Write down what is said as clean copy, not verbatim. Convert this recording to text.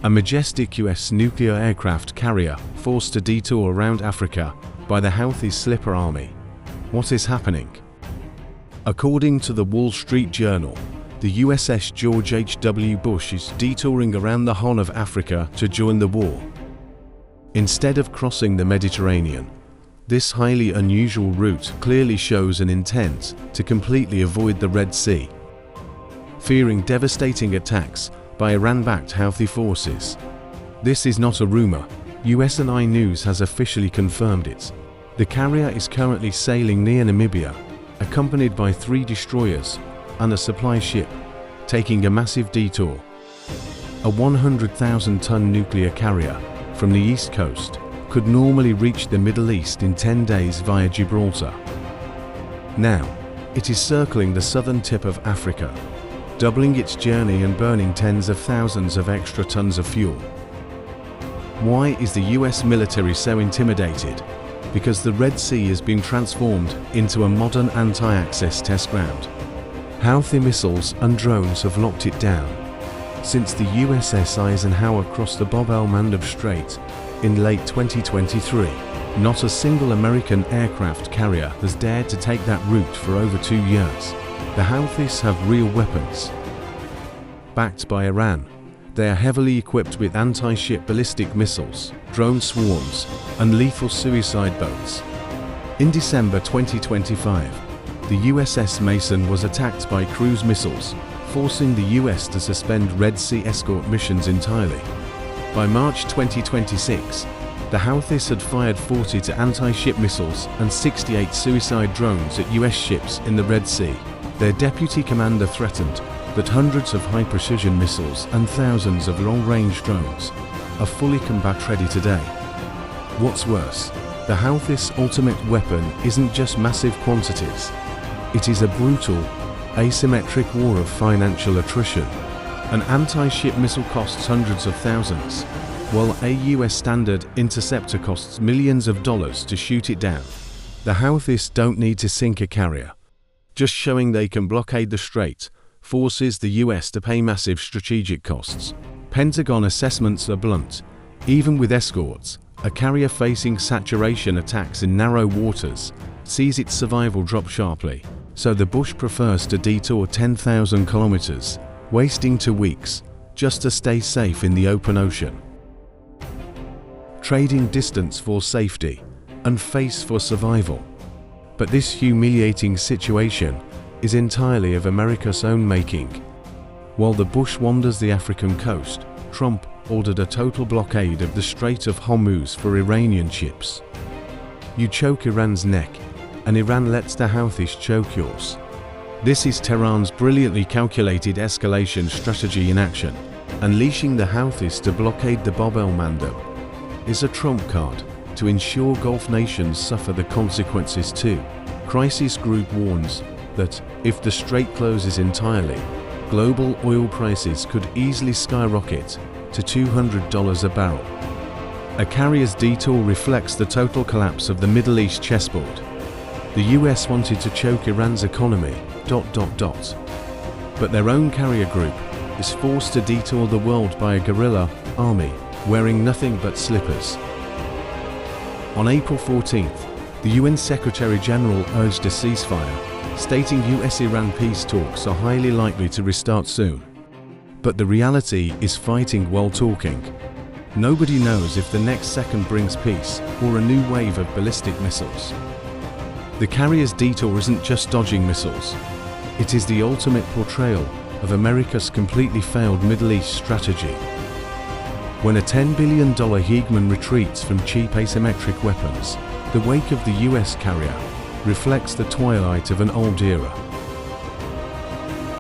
a Majestic US nuclear aircraft carrier forced to detour around Africa by the Houthi Slipper Army. What is happening? According to the Wall Street Journal, the USS George H.W. Bush is detouring around the Horn of Africa to join the war. Instead of crossing the Mediterranean, this highly unusual route clearly shows an intent to completely avoid the Red Sea. Fearing devastating attacks by Iran-backed Houthi forces. This is not a rumor. USNI News has officially confirmed it. The carrier is currently sailing near Namibia, accompanied by 3 destroyers and a supply ship, taking a massive detour. A 100,000-ton nuclear carrier from the East Coast could normally reach the Middle East in 10 days via Gibraltar. Now, it is circling the southern tip of Africa, doubling its journey and burning tens of thousands of extra tons of fuel. Why is the US military so intimidated? Because the Red Sea has been transformed into a modern anti-access test ground. Houthi missiles and drones have locked it down. Since the USS Eisenhower crossed the el-Mandeb Strait in late 2023, not a single American aircraft carrier has dared to take that route for over 2 years. The Houthis have real weapons. Backed by Iran, they are heavily equipped with anti-ship ballistic missiles, drone swarms, and lethal suicide boats. In December 2025, the USS Mason was attacked by cruise missiles, forcing the US to suspend Red Sea escort missions entirely. By March 2026, the Houthis had fired 40 anti-ship missiles and 68 suicide drones at US ships in the Red Sea. Their deputy commander threatened that hundreds of high-precision missiles and thousands of long-range drones are fully combat-ready today. What's worse, the Houthis' ultimate weapon isn't just massive quantities. It is a brutal, asymmetric war of financial attrition. An anti-ship missile costs hundreds of thousands, while a US standard interceptor costs millions of dollars to shoot it down. The Houthis don't need to sink a carrier. Just showing they can blockade the Strait forces the US to pay massive strategic costs. Pentagon assessments are blunt. Even with escorts, a carrier facing saturation attacks in narrow waters sees its survival drop sharply. So the Bush prefers to detour 10,000 kilometers, wasting 2 weeks, just to stay safe in the open ocean. Trading distance for safety and face for survival. But this humiliating situation is entirely of America's own making. While the Bush wanders the African coast, Trump ordered a total blockade of the Strait of Hormuz for Iranian ships. You choke Iran's neck, and Iran lets the Houthis choke yours. This is Tehran's brilliantly calculated escalation strategy in action. Unleashing the Houthis to blockade the Bab el-Mandeb is a trump card to ensure Gulf nations suffer the consequences too. Crisis Group warns that if the strait closes entirely, global oil prices could easily skyrocket to $200 a barrel. A carrier's detour reflects the total collapse of the Middle East chessboard. The US wanted to choke Iran's economy, but their own carrier group is forced to detour the world by a guerrilla army wearing nothing but slippers. On April 14th, the UN Secretary General urged a ceasefire, stating US-Iran peace talks are highly likely to restart soon. But the reality is fighting while talking. Nobody knows if the next second brings peace or a new wave of ballistic missiles. The carrier's detour isn't just dodging missiles. It is the ultimate portrayal of America's completely failed Middle East strategy. When a $10 billion hegemon retreats from cheap asymmetric weapons, the wake of the US carrier reflects the twilight of an old era.